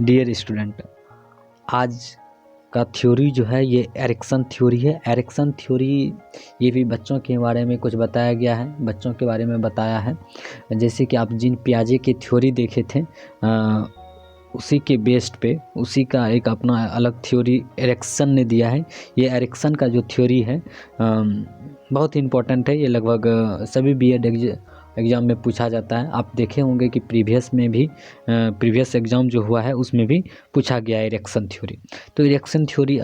Dear student, आज का theory जो है ये एरिक्सन थ्योरी है। एरिक्सन थ्योरी ये भी बच्चों के बारे में कुछ बताया गया है, बच्चों के बारे में बताया है। जैसे कि आप जीन पियाजे की थ्योरी देखे थे, उसी के बेस्ड पे उसी का एक अपना अलग थ्योरी एरिक्सन ने दिया है। ये एरिक्सन का जो थ्योरी है बहुत ही इम्पोर्टेंट है। ये लगभग सभी बीएड एग्ज़ाम में पूछा जाता है। आप देखे होंगे कि प्रीवियस एग्ज़ाम जो हुआ है उसमें भी पूछा गया है एरिक्सन थ्योरी। तो एरिक्सन थ्योरी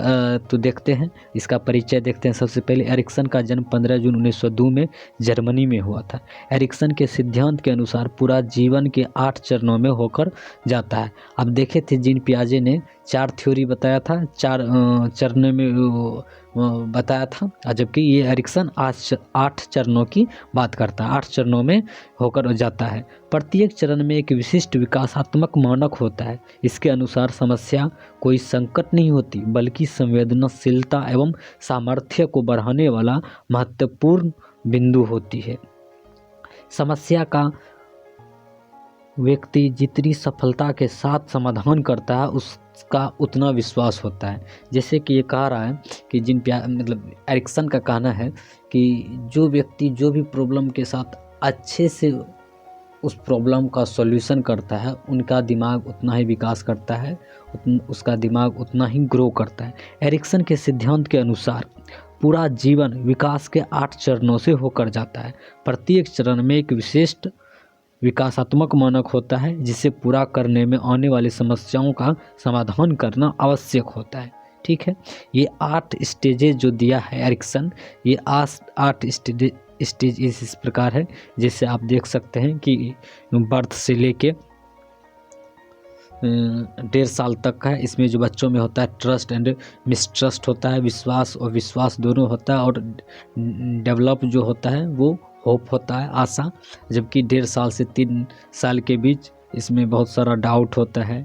तो देखते हैं, इसका परिचय देखते हैं। सबसे पहले एरिक्सन का जन्म 15 जून 1902 में जर्मनी में हुआ था। एरिक्सन के सिद्धांत के अनुसार पूरा जीवन के 8 चरणों में होकर जाता है। अब देखे थे जीन पियाजे ने 4 थ्योरी बताया था, 4 चरणों में बताया था, जबकि ये एरिक्सन 8 चरणों की बात करता है। 8 चरणों में होकर जाता है। प्रत्येक चरण में एक विशिष्ट विकासात्मक मानक होता है। इसके अनुसार समस्या कोई संकट नहीं होती, बल्कि संवेदनशीलता एवं सामर्थ्य को बढ़ाने वाला महत्वपूर्ण बिंदु होती है। समस्या का व्यक्ति जितनी सफलता के साथ समाधान करता है उसका उतना विश्वास होता है। जैसे कि ये कह रहा है कि एरिक्सन का कहना है कि जो व्यक्ति जो भी प्रॉब्लम के साथ अच्छे से उस प्रॉब्लम का सॉल्यूशन करता है, उनका दिमाग उतना ही विकास करता है, उसका दिमाग उतना ही ग्रो करता है। एरिक्सन के सिद्धांत के अनुसार पूरा जीवन विकास के 8 चरणों से होकर जाता है। प्रत्येक चरण में एक विशिष्ट विकासात्मक मानक होता है, जिसे पूरा करने में आने वाली समस्याओं का समाधान करना आवश्यक होता है। ठीक है, ये 8 स्टेजेज जो दिया है एरिक्सन, ये 8 स्टेज इस प्रकार है, जिससे आप देख सकते हैं कि बर्थ से लेके 1.5 साल तक का है। इसमें जो बच्चों में होता है ट्रस्ट एंड मिसट्रस्ट होता है, विश्वास और विश्वास दोनों होता है, और डेवलप जो होता है वो होप होता है, आशा। जबकि 1.5 साल से 3 साल के बीच इसमें बहुत सारा डाउट होता है।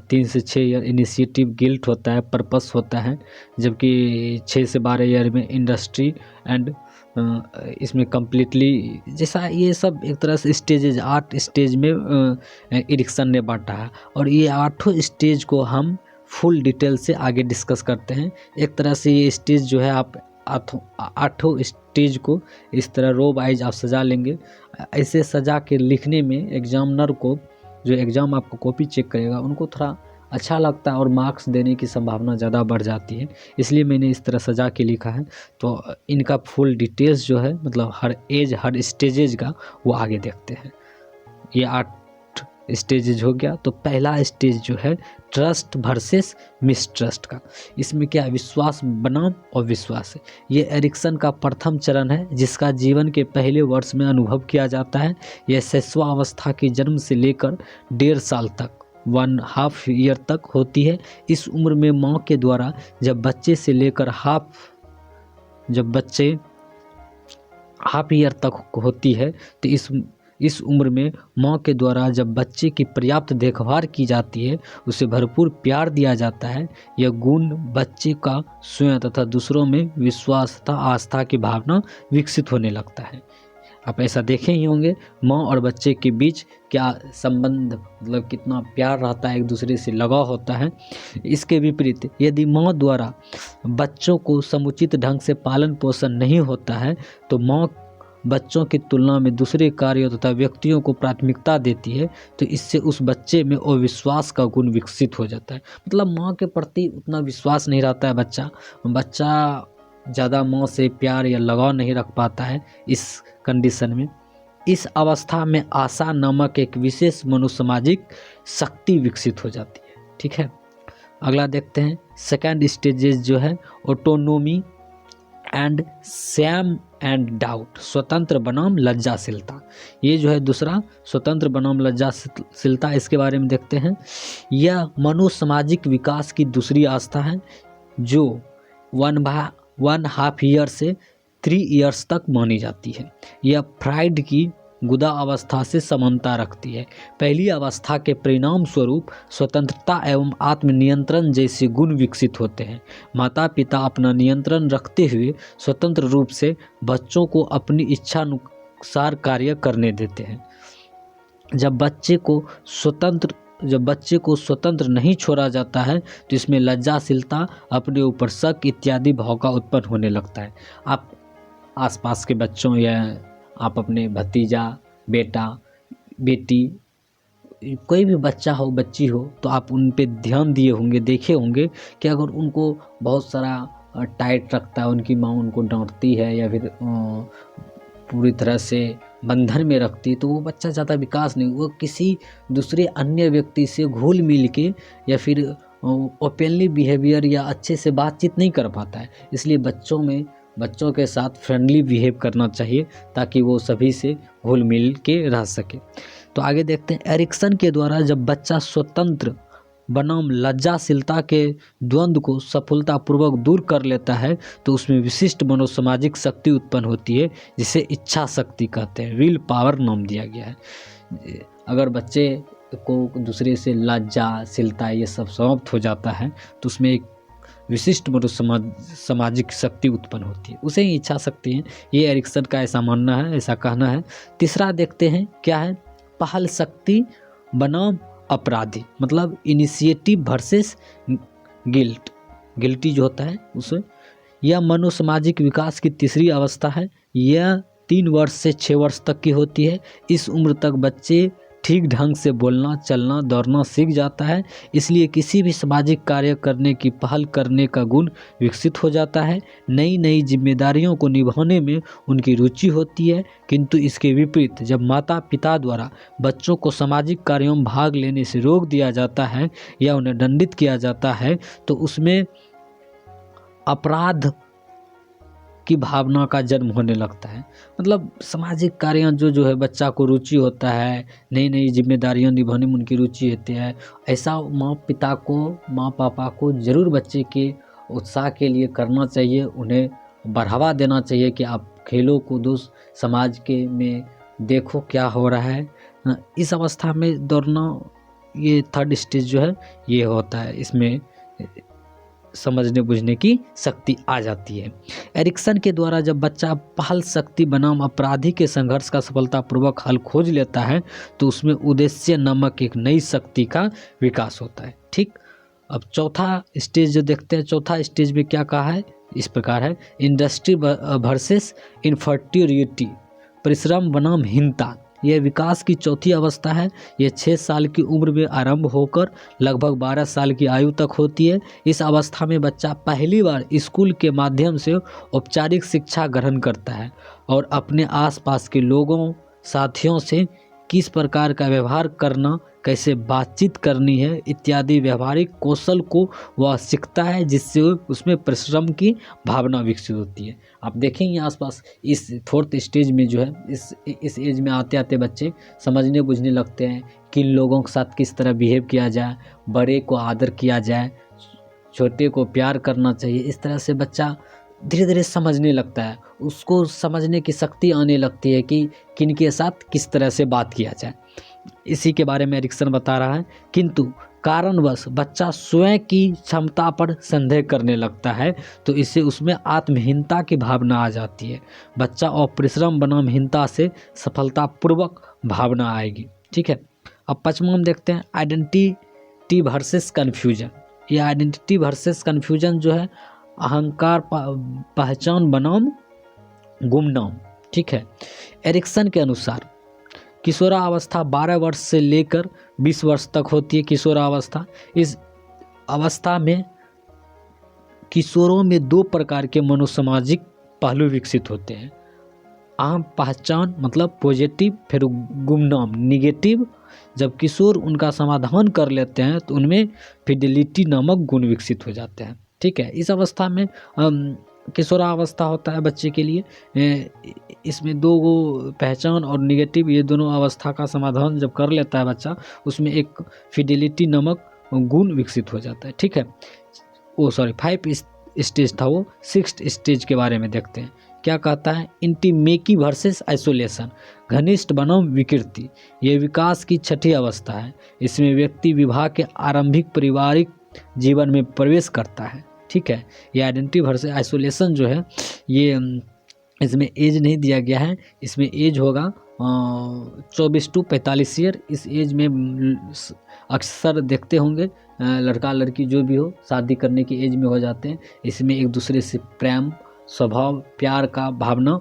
3 से 6 ईयर इनिशिएटिव, गिल्ट होता है, पर्पस होता है। जबकि 6 से 12 ईयर में इंडस्ट्री एंड इसमें कम्प्लीटली, जैसा ये सब एक तरह से स्टेजेज 8 स्टेज में एरिक्सन ने बांटा है। और ये 8 स्टेज को हम फुल डिटेल से आगे डिस्कस करते हैं। एक तरह से ये स्टेज जो है आप 8 स्टेज को इस तरह रो वाइज आप सजा लेंगे। ऐसे सजा के लिखने में एग्जामिनर को, जो एग्ज़ाम आपको कॉपी चेक करेगा, उनको थोड़ा अच्छा लगता है और मार्क्स देने की संभावना ज़्यादा बढ़ जाती है। इसलिए मैंने इस तरह सजा के लिखा है। तो इनका फुल डिटेल्स जो है, मतलब हर स्टेजेज का, वो आगे देखते हैं। ये 8 स्टेजेज हो गया। तो पहला स्टेज जो है ट्रस्ट वर्सेस मिसट्रस्ट का। इसमें क्या, विश्वास बनाम और विश्वास है। ये एरिक्सन का प्रथम चरण है, जिसका जीवन के पहले वर्ष में अनुभव किया जाता है। यह शैशवावस्था के जन्म से लेकर 1.5 साल तक, 1.5 ईयर तक होती है। इस उम्र में माँ के द्वारा जब बच्चे हाफ ईयर तक होती है, तो इस उम्र में माँ के द्वारा जब बच्चे की पर्याप्त देखभाल की जाती है, उसे भरपूर प्यार दिया जाता है। यह गुण बच्चे का स्वयं तथा दूसरों में विश्वास तथा आस्था की भावना विकसित होने लगता है। आप ऐसा देखे ही होंगे, माँ और बच्चे के बीच क्या संबंध, मतलब कितना प्यार रहता है, एक दूसरे से लगाव होता है। इसके विपरीत यदि माँ द्वारा बच्चों को समुचित ढंग से पालन पोषण नहीं होता है, तो माँ बच्चों की तुलना में दूसरे कार्यों तथा व्यक्तियों को प्राथमिकता देती है, तो इससे उस बच्चे में अविश्वास का गुण विकसित हो जाता है। मतलब माँ के प्रति उतना विश्वास नहीं रहता है, बच्चा ज़्यादा माँ से प्यार या लगाव नहीं रख पाता है। इस कंडीशन में, इस अवस्था में आशा नामक एक विशेष मनोसामाजिक शक्ति विकसित हो जाती है। ठीक है, अगला देखते हैं। सेकेंड स्टेजेस जो है autonomy and sham and doubt, स्वतंत्र बनाम लज्जाशीलता। ये जो है दूसरा, स्वतंत्र बनाम लज्जाशीलता, इसके बारे में देखते हैं। यह मनोसामाजिक विकास की दूसरी अवस्था है, जो 1.5 ईयर से 3 ईयर्स तक मानी जाती है। यह फ्राइड की गुदा अवस्था से समानता रखती है। पहली अवस्था के परिणाम स्वरूप स्वतंत्रता एवं आत्मनियंत्रण जैसे गुण विकसित होते हैं। माता पिता अपना नियंत्रण रखते हुए स्वतंत्र रूप से बच्चों को अपनी इच्छा अनुसार कार्य करने देते हैं। जब बच्चे को स्वतंत्र जब बच्चे को स्वतंत्र नहीं छोड़ा जाता है तो इसमें लज्जाशीलता, अपने ऊपर शक इत्यादि भाव का उत्पन्न होने लगता है। आप आसपास के बच्चों या आप अपने भतीजा, बेटा, बेटी, कोई भी बच्चा हो, बच्ची हो, तो आप उन पे ध्यान दिए होंगे, देखे होंगे कि अगर उनको बहुत सारा टाइट रखता है, उनकी माँ उनको डांटती है या फिर पूरी तरह से बंधन में रखती है, तो वो बच्चा ज़्यादा विकास नहीं, वो किसी दूसरे अन्य व्यक्ति से घुल मिल के या फिर ओपनली बिहेवियर या अच्छे से बातचीत नहीं कर पाता है। इसलिए बच्चों के साथ फ्रेंडली बिहेव करना चाहिए ताकि वो सभी से घुल मिल के रह सके। तो आगे देखते हैं, एरिक्सन के द्वारा जब बच्चा स्वतंत्र बनाम लज्जाशीलता के द्वंद्व को सफलतापूर्वक दूर कर लेता है तो उसमें विशिष्ट मनोसामाजिक शक्ति उत्पन्न होती है, जिसे इच्छा शक्ति कहते हैं, विल पावर नाम दिया गया है। अगर बच्चे को दूसरे से लज्जाशीलता ये सब समाप्त हो जाता है तो उसमें एक विशिष्ट सामाजिक शक्ति उत्पन्न होती है, उसे ही इच्छा शक्ति है। ये एरिक्सन का ऐसा मानना है, ऐसा कहना है। तीसरा देखते हैं क्या है, पहल शक्ति बनाम अपराधी, मतलब इनिशिएटिव वर्सेस गिल्टी जो होता है उसे। यह मनोसामाजिक विकास की तीसरी अवस्था है। यह 3 वर्ष से 6 वर्ष तक की होती है। इस उम्र तक बच्चे ठीक ढंग से बोलना, चलना, दौड़ना सीख जाता है, इसलिए किसी भी सामाजिक कार्य करने की पहल करने का गुण विकसित हो जाता है। नई नई जिम्मेदारियों को निभाने में उनकी रुचि होती है। किंतु इसके विपरीत जब माता पिता द्वारा बच्चों को सामाजिक कार्यों में भाग लेने से रोक दिया जाता है या उन्हें दंडित किया जाता है तो उसमें अपराध की भावना का जन्म होने लगता है। मतलब सामाजिक कार्य जो है बच्चा को रुचि होता है, नई नई जिम्मेदारियां निभाने में उनकी रुचि होती है, ऐसा माँ पापा को ज़रूर बच्चे के उत्साह के लिए करना चाहिए, उन्हें बढ़ावा देना चाहिए कि आप खेलो कूदो, समाज के में देखो क्या हो रहा है। इस अवस्था में दौड़ना, ये 3rd स्टेज जो है ये होता है, इसमें समझने बुझने की शक्ति आ जाती है। एरिक्सन के द्वारा जब बच्चा पहल शक्ति बनाम अपराधी के संघर्ष का सफलतापूर्वक हल खोज लेता है तो उसमें उद्देश्य नामक एक नई शक्ति का विकास होता है। ठीक, अब चौथा स्टेज जो देखते हैं, चौथा स्टेज में क्या कहा है, इस प्रकार है, इंडस्ट्री वर्सेस इनफर्टिलिटी, परिश्रम बनाम हीनता। यह विकास की चौथी अवस्था है। यह 6 साल की उम्र में आरंभ होकर लगभग 12 साल की आयु तक होती है। इस अवस्था में बच्चा पहली बार स्कूल के माध्यम से औपचारिक शिक्षा ग्रहण करता है और अपने आसपास के लोगों, साथियों से किस प्रकार का व्यवहार करना, कैसे बातचीत करनी है इत्यादि व्यवहारिक कौशल को वह सीखता है, जिससे उसमें परिश्रम की भावना विकसित होती है। आप देखेंगे आसपास इस 4th स्टेज में जो है, इस एज में आते आते बच्चे समझने बुझने लगते हैं कि लोगों के साथ किस तरह बिहेव किया जाए, बड़े को आदर किया जाए, छोटे को प्यार करना चाहिए। इस तरह से बच्चा धीरे धीरे समझने लगता है, उसको समझने की शक्ति आने लगती है कि किन के साथ किस तरह से बात किया जाए। इसी के बारे में एरिक्सन बता रहा है। किंतु कारणवश बच्चा स्वयं की क्षमता पर संदेह करने लगता है तो इससे उसमें आत्महीनता की भावना आ जाती है। बच्चा और परिश्रम बनाम हीनता से सफलतापूर्वक भावना आएगी। ठीक है, अब 5वां हम देखते हैं, आइडेंटिटी वर्सेस कन्फ्यूजन। ये आइडेंटिटी वर्सेस कन्फ्यूजन जो है, अहंकार पहचान बनाम गुमनाम। ठीक है, एरिक्सन के अनुसार किशोरावस्था 12 वर्ष से लेकर 20 वर्ष तक होती है। किशोरावस्था, इस अवस्था में किशोरों में 2 प्रकार के मनोसामाजिक पहलू विकसित होते हैं। अहम पहचान मतलब पॉजिटिव, फिर गुमनाम निगेटिव। जब किशोर उनका समाधान कर लेते हैं तो उनमें फिडेलिटी नामक गुण विकसित हो जाते हैं। ठीक है, इस अवस्था में किशोरावस्था होता है बच्चे के लिए। इसमें 2 पहचान और निगेटिव, ये दोनों अवस्था का समाधान जब कर लेता है बच्चा, उसमें एक फिडेलिटी नामक गुण विकसित हो जाता है। ठीक है, 5 स्टेज था वो। 6th स्टेज के बारे में देखते हैं, क्या कहता है, इंटीमेकी वर्सेस आइसोलेशन, घनिष्ठ बनाम विकृति। ये विकास की 6ठी अवस्था है। इसमें व्यक्ति विवाह के आरंभिक पारिवारिक जीवन में प्रवेश करता है। ठीक है, ये आइडेंटिटी वर्सेस आइसोलेशन जो है, ये इसमें एज नहीं दिया गया है, इसमें एज होगा 24 to 45 ईयर, इस एज में अक्सर देखते होंगे लड़का लड़की जो भी हो शादी करने की एज में हो जाते हैं। इसमें एक दूसरे से प्रेम, स्वभाव, प्यार का भावना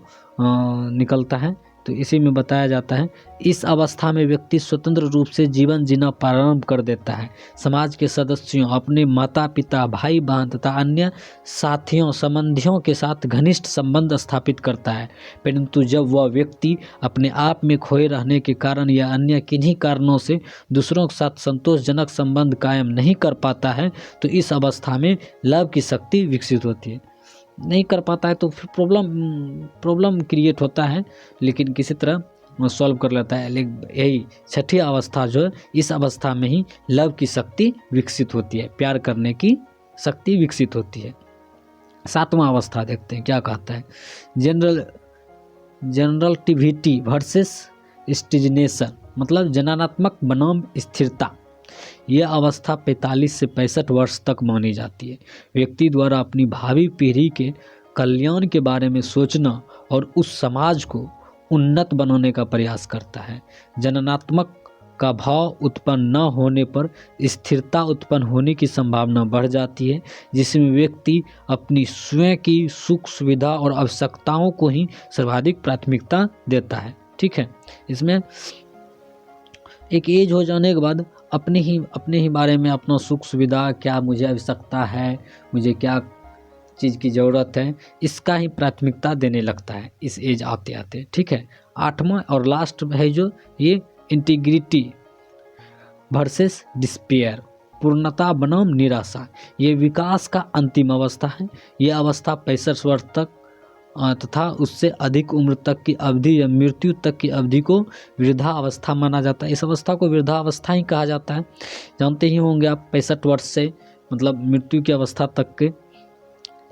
निकलता है। तो इसी में बताया जाता है, इस अवस्था में व्यक्ति स्वतंत्र रूप से जीवन जीना प्रारंभ कर देता है। समाज के सदस्यों, अपने माता पिता, भाई बहन तथा अन्य साथियों संबंधियों के साथ घनिष्ठ संबंध स्थापित करता है। परंतु जब वह व्यक्ति अपने आप में खोए रहने के कारण या अन्य किन्हीं कारणों से दूसरों के साथ संतोषजनक संबंध कायम नहीं कर पाता है, तो इस अवस्था में लव की शक्ति विकसित होती है। नहीं कर पाता है तो फिर प्रॉब्लम क्रिएट होता है, लेकिन किसी तरह सॉल्व कर लेता है। लेकिन यही छठी अवस्था जो है, इस अवस्था में ही लव की शक्ति विकसित होती है, प्यार करने की शक्ति विकसित होती है। सातवां अवस्था देखते हैं क्या कहता है, जनरलिटी वर्सेस स्टिग्नेशन, मतलब जननात्मक बनाम स्थिरता। यह अवस्था 45 से 65 वर्ष तक मानी जाती है। व्यक्ति द्वारा अपनी भावी पीढ़ी के कल्याण के बारे में सोचना और उस समाज को उन्नत बनाने का प्रयास करता है। जननात्मक का भाव उत्पन्न न होने पर स्थिरता उत्पन्न होने की संभावना बढ़ जाती है, जिसमें व्यक्ति अपनी स्वयं की सुख सुविधा और आवश्यकताओं को ही सर्वाधिक प्राथमिकता देता है। ठीक है, इसमें एक एज हो जाने के बाद अपने ही बारे में, अपना सुख सुविधा, क्या मुझे आवश्यकता है, मुझे क्या चीज़ की ज़रूरत है, इसका ही प्राथमिकता देने लगता है इस एज आते आते। ठीक है, आठवां और लास्ट है जो ये इंटीग्रिटी वर्सेस डिस्पेयर, पूर्णता बनाम निराशा। ये विकास का अंतिम अवस्था है। ये अवस्था 65 वर्ष तक तथा उससे अधिक उम्र तक की अवधि या मृत्यु तक की अवधि को वृद्धावस्था माना जाता है। इस अवस्था को वृद्धावस्था ही कहा जाता है। जानते ही होंगे आप, 65 वर्ष से मतलब मृत्यु की अवस्था तक के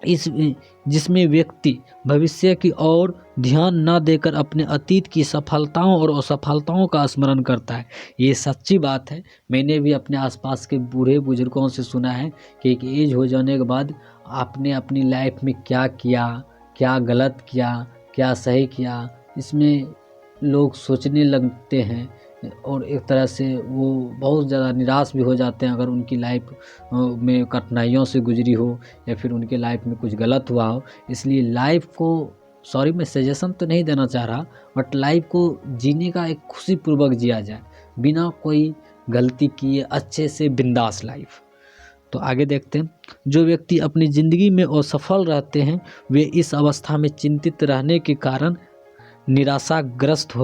जिसमें व्यक्ति भविष्य की ओर ध्यान न देकर अपने अतीत की सफलताओं और असफलताओं का स्मरण करता है। ये सच्ची बात है। मैंने भी अपने आसपास के बूढ़े बुजुर्गों से सुना है कि एक एज हो जाने के बाद आपने अपनी लाइफ में क्या किया, क्या गलत किया, क्या सही किया, इसमें लोग सोचने लगते हैं और एक तरह से वो बहुत ज़्यादा निराश भी हो जाते हैं अगर उनकी लाइफ में कठिनाइयों से गुजरी हो या फिर उनके लाइफ में कुछ गलत हुआ हो। इसलिए लाइफ को, सॉरी मैं सजेशन तो नहीं देना चाह रहा, बट लाइफ को जीने का एक खुशीपूर्वक जिया जाए, बिना कोई गलती किए अच्छे से बिंदास लाइफ। तो आगे देखते हैं, जो व्यक्ति अपनी ज़िंदगी में असफल रहते हैं वे इस अवस्था में चिंतित रहने के कारण निराशाग्रस्त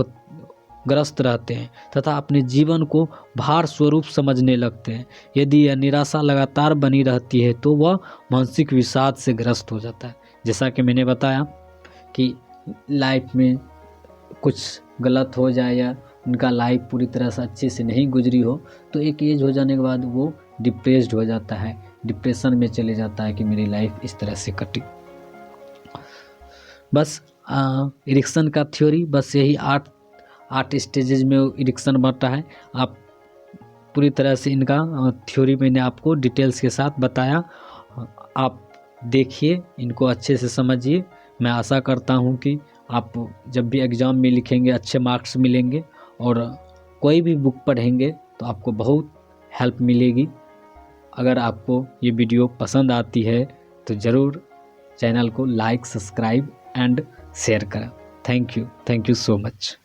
रहते हैं तथा अपने जीवन को भार स्वरूप समझने लगते हैं। यदि यह निराशा लगातार बनी रहती है तो वह मानसिक विषाद से ग्रस्त हो जाता है। जैसा कि मैंने बताया कि लाइफ में कुछ गलत हो जाए या उनका लाइफ पूरी तरह से अच्छे से नहीं गुजरी हो तो एक एज हो जाने के बाद वो डिप्रेस्ड हो जाता है, डिप्रेशन में चले जाता है कि मेरी लाइफ इस तरह से कटी। बस इरिक्सन का थ्योरी बस यही 8 स्टेजेज में इरिक्सन बनता है। आप पूरी तरह से इनका थ्योरी मैंने आपको डिटेल्स के साथ बताया। आप देखिए, इनको अच्छे से समझिए। मैं आशा करता हूँ कि आप जब भी एग्ज़ाम में लिखेंगे अच्छे मार्क्स मिलेंगे और कोई भी बुक पढ़ेंगे तो आपको बहुत हेल्प मिलेगी। अगर आपको ये वीडियो पसंद आती है तो ज़रूर चैनल को लाइक, सब्सक्राइब एंड शेयर करें। Thank you so much.